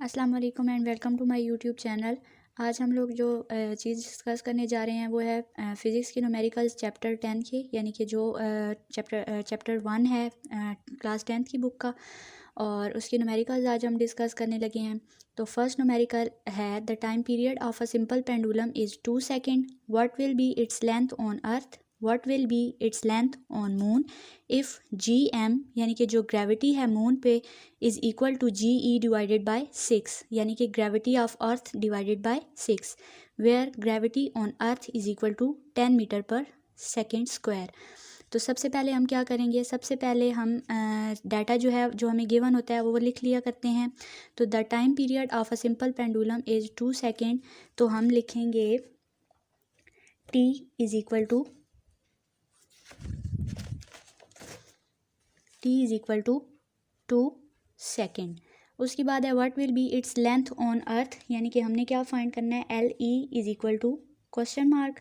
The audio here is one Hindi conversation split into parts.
अस्सलाम वालेकुम and welcome to my YouTube channel. आज हम लोग जो चीज़ डिस्कस करने जा रहे हैं वो है फ़िज़िक्स की न्यूमेरिकल्स चैप्टर 10 की, यानी कि जो चैप्टर 1 है क्लास 10th की बुक का, और उसकी न्यूमेरिकल्स आज हम डिस्कस करने लगे हैं। तो फर्स्ट न्यूमेरिकल है the time period of a simple pendulum is 2 second. What will be its length on earth? What will be its length on moon? If ji m यानी कि जो ग्रेविटी है मून पे is equal to ji E divided by 6, यानी कि gravity of earth divided by 6, where gravity on earth is equal to 10 metre per second square. तो सबसे पहले हम क्या करेंगे, सबसे पहले हम डाटा जो है जो हमें गिवन होता है वो लिख लिया करते हैं। तो the time period of a simple pendulum is 2 second. तो हम लिखेंगे t is equal to two second. उसके बाद है what will be its length on earth, यानी कि हमने क्या फाइंड करना है, l e is equal to question mark.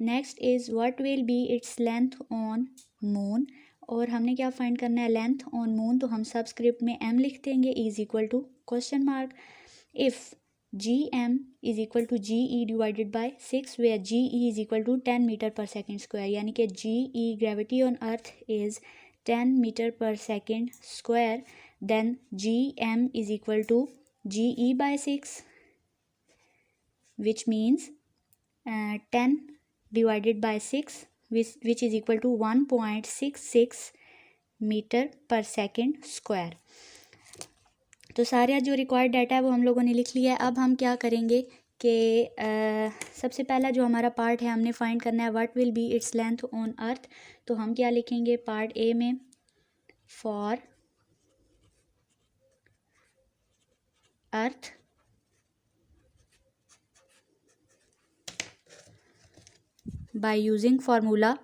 Next is what will be its length on moon, और हमने क्या फाइंड करना है, लेंथ ऑन मून। तो हम सबस्क्रिप्ट में एम लिख देंगे, is equal to question mark. If G M is equal to ji E divided by 6, where G E is equal to 10 metre per second square, यानी कि G E gravity on earth is 10 meter per second square, then gm is equal to ge by 6, which means 10 divided by 6, which is equal to 1.66 metre per second square. तो सारा जो रिक्वायर्ड डाटा है वो हम लोगों ने लिख लिया है। अब हम क्या करेंगे कि सबसे पहला जो हमारा पार्ट है हमने फाइंड करना है what will be its length on अर्थ। तो हम क्या लिखेंगे पार्ट ए में, for earth by using formula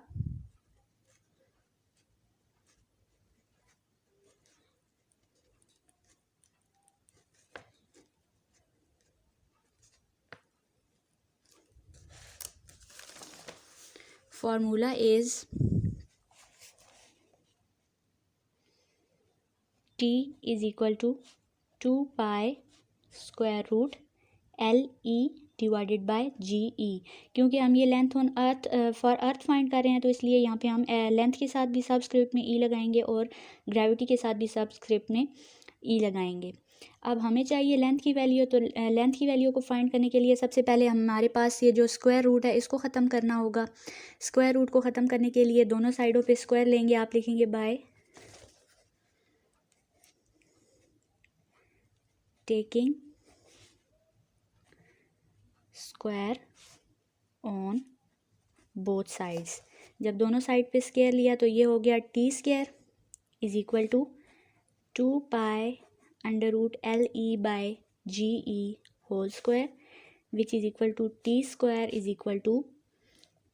is t is equal to 2 pi square root L E divided by ji E. क्योंकि हम ये length on earth for earth find कर रहे हैं तो इसलिए यहाँ पे हम लेंथ के साथ भी सबस्क्रिप्ट में ई लगाएंगे और ग्रेविटी के साथ भी सबस्क्रिप्ट में ई लगाएंगे। अब हमें चाहिए लेंथ की वैल्यू, तो लेंथ की वैल्यू को फाइंड करने के लिए सबसे पहले हमारे पास ये जो स्क्वायर रूट है इसको ख़त्म करना होगा। स्क्वायर रूट को ख़त्म करने के लिए दोनों साइडों पे स्क्वायर लेंगे। आप लिखेंगे by taking square on both sides. जब दोनों साइड पे स्क्वायर लिया तो ये हो गया t square is equal to 2 pi under root l e by ji e whole square, which is equal to t square is equal to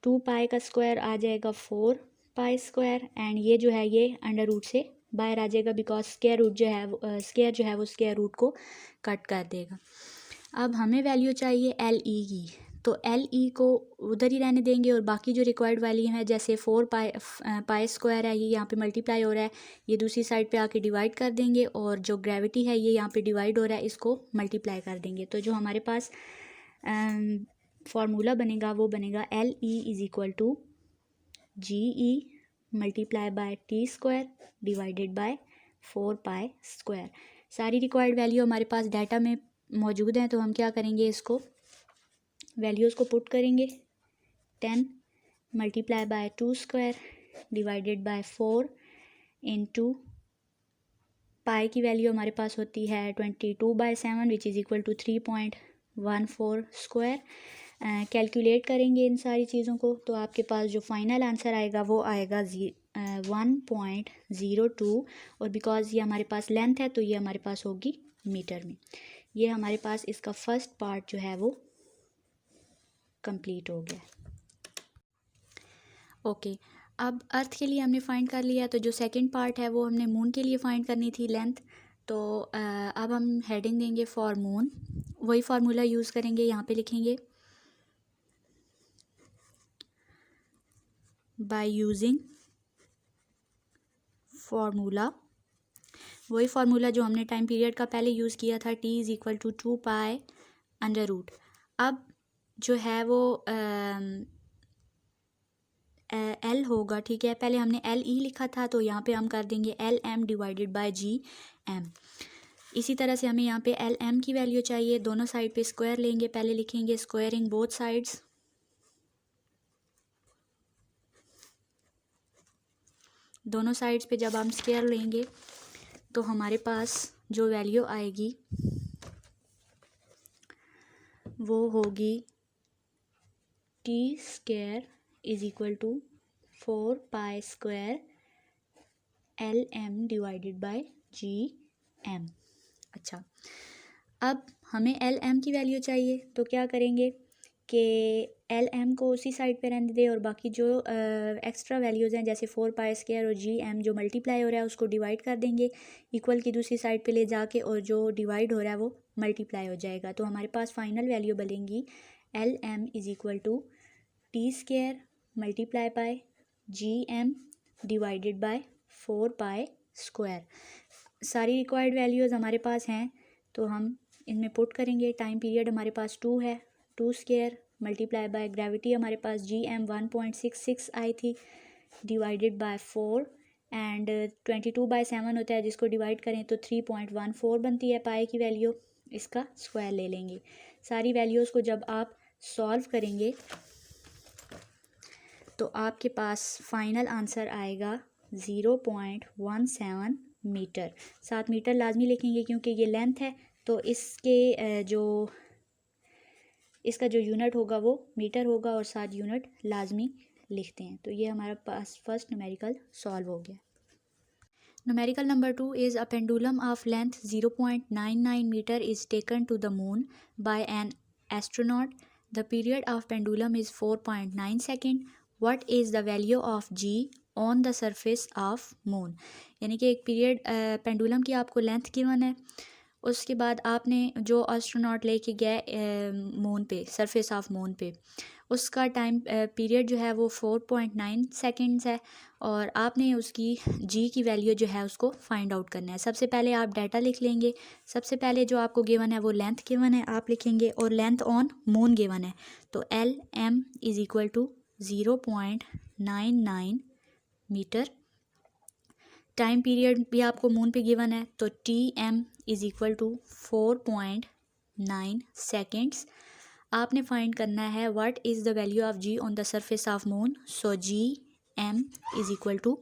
2 pi का स्क्वायर आ जाएगा 4 पाई स्क्वायर, एंड ये जो है ये अंडर रूट से बाहर आ जाएगा बिकॉज स्क्वायर रूट जो है वो स्क्वायर रूट को कट कर देगा। अब हमें वैल्यू चाहिए एल ई की, तो एल ई को उधर ही रहने देंगे और बाकी जो रिक्वायर्ड वैल्यू है जैसे 4 पाई स्क्वायर है ये यहाँ पे मल्टीप्लाई हो रहा है, ये दूसरी साइड पे आके डिवाइड कर देंगे, और जो ग्रेविटी है ये यहाँ पे डिवाइड हो रहा है इसको मल्टीप्लाई कर देंगे। तो जो हमारे पास फार्मूला बनेगा वो बनेगा l e is equal to ji e multiply by t square divided by 4 pi square. सारी रिक्वायर्ड वैल्यू हमारे पास डाटा में मौजूद हैं, तो हम क्या करेंगे, इसको वैल्यूज़ को पुट करेंगे। 10 multiply by 2 square divided by 4 into pi की वैल्यू हमारे पास होती है 22/7 which is equal to 3.14 square. Calculate करेंगे इन सारी चीज़ों को तो आपके पास जो फाइनल आंसर आएगा वो आएगा 1.02, और बिकॉज ये हमारे पास लेंथ है तो ये हमारे पास होगी मीटर में। ये हमारे पास इसका फर्स्ट पार्ट जो है वो कंप्लीट हो गया। ओके, अब अर्थ के लिए हमने फाइंड कर लिया, तो जो सेकंड पार्ट है वो हमने मून के लिए फाइंड करनी थी लेंथ। तो अब हम हेडिंग देंगे फॉर मून, वही फार्मूला यूज़ करेंगे, यहाँ पे लिखेंगे बाय यूजिंग फार्मूला वही फार्मूला जो हमने टाइम पीरियड का पहले यूज़ किया था, t is equal to 2 pi under root. अब जो है वो एल होगा, ठीक है। पहले हमने एल ई लिखा था, तो यहाँ पे हम कर देंगे l M divided by ji m. इसी तरह से हमें यहाँ पे एल एम की वैल्यू चाहिए। दोनों साइड पे स्क्वायर लेंगे, पहले लिखेंगे स्क्वायरिंग बोथ साइड्स। दोनों साइड्स पे जब हम स्क्वायर लेंगे तो हमारे पास जो वैल्यू आएगी वो होगी t square is equal to 4 pi square L M divided by ji m. अच्छा, अब हमें एल एम की वैल्यू चाहिए, तो क्या करेंगे कि एल एम को उसी साइड पे रहने दें और बाकी जो एक्स्ट्रा वैल्यूज़ हैं जैसे 4 पाई स्क्वायर और जी एम जो मल्टीप्लाई हो रहा है उसको डिवाइड कर देंगे इक्वल की दूसरी साइड पे ले जाके, और जो डिवाइड हो रहा है वो मल्टीप्लाई हो जाएगा। तो हमारे पास फाइनल वैल्यू बनेगी l m is equal to t square multiply by ji m divided by 4 pi square. सारी रिक्वायर्ड वैल्यूज़ हमारे पास हैं, तो हम इनमें पुट करेंगे। टाइम पीरियड हमारे पास 2 है, 2 स्क्वायर मल्टीप्लाई बाय ग्रेविटी हमारे पास जी एम 1.66 आई थी डिवाइडेड बाय 4 एंड 22/7 होता है, जिसको डिवाइड करें तो 3.14 बनती है पाई की वैल्यू। इसका स्क्वायर ले लेंगे। सारी वैल्यूज़ को जब आप सॉल्व करेंगे तो आपके पास फाइनल आंसर आएगा 0.17 मीटर। 7 मीटर लाजमी लिखेंगे क्योंकि ये लेंथ है, तो इसका जो यूनिट होगा वो मीटर होगा और 7 यूनिट लाजमी लिखते हैं। तो ये हमारा पास फर्स्ट न्यूमेरिकल सॉल्व हो गया। Numerical number 2 is a pendulum of length 0.99 metre is taken to the moon by an astronaut. The period of pendulum is 4.9 second. What is the value of g on the surface of moon. यानी कि एक पीरियड पेंडुलम की आपको लेंथ गिवन है, उसके बाद आपने जो एस्ट्रोनॉट लेके गए मून पे, सरफेस ऑफ मून पे, उसका टाइम पीरियड जो है वो 4.9 सेकेंड्स है और आपने उसकी जी की वैल्यू जो है उसको फाइंड आउट करना है। सबसे पहले आप डाटा लिख लेंगे। सबसे पहले जो आपको गिवन है वो लेंथ गिवन है, आप लिखेंगे, और लेंथ ऑन मून गिवन है, तो l m is equal to 0.99 metre. Time period भी आपको मून पे गिवन है, तो t m is equal to 4.9 seconds. आपने फाइंड करना है what is the value of g on the surface of moon, so g M is equal to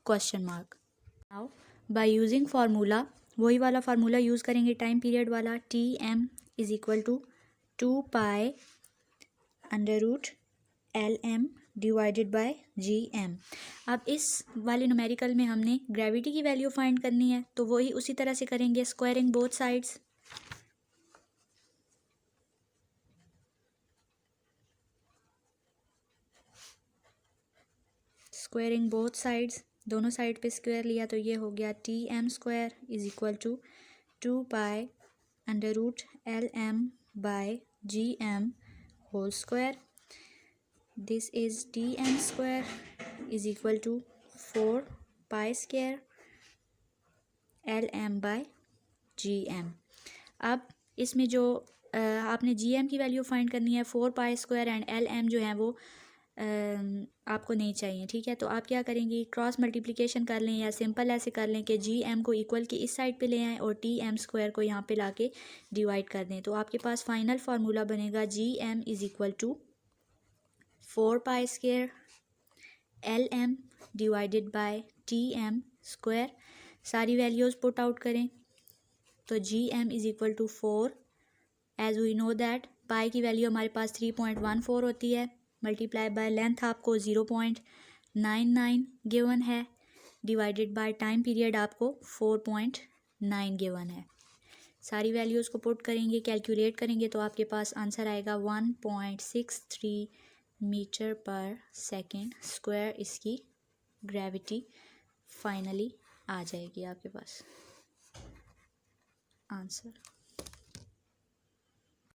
question mark. Now by using formula, वही वाला फार्मूला यूज़ करेंगे टाइम पीरियड वाला, t m is equal to 2 pi under root L M divided by G M. अब इस वाले न्यूमेरिकल में हमने ग्रेविटी की वैल्यू फाइंड करनी है, तो वही उसी तरह से करेंगे, squaring both sides. Squaring both sides, दोनों साइड पे स्क्वायर लिया तो ये हो गया T M square is equal to 2 pi under root L M by ji M whole square. This is T M square is equal to 4 pi square L M by G M. अब इसमें जो आपने जी एम की वैल्यू फाइंड करनी है, 4 pi square and L M जो है वो आपको नहीं चाहिए, ठीक है। तो आप क्या करेंगे, क्रॉस मल्टीप्लिकेशन कर लें या सिंपल ऐसे कर लें कि जी एम को इक्वल की इस साइड पे ले आएँ और टी एम स्क्वायर को यहाँ पे लाके डिवाइड कर दें। तो आपके पास फाइनल फार्मूला बनेगा G M is equal to 4 pi square L M divided by T M square. सारी वैल्यूज़ पुट आउट करें तो G M is equal to 4, as we know that pi की वैल्यू हमारे पास 3.14 होती है, मल्टीप्लाई बाय लेंथ आपको 0.99 गिवन है, डिवाइडेड बाय टाइम पीरियड आपको 4.9 गिवन है। सारी वैल्यूज़ को पुट करेंगे, कैलकुलेट करेंगे तो आपके पास आंसर आएगा 1.63 मीटर पर सेकेंड स्क्वायर। इसकी ग्रेविटी फाइनली आ जाएगी आपके पास आंसर।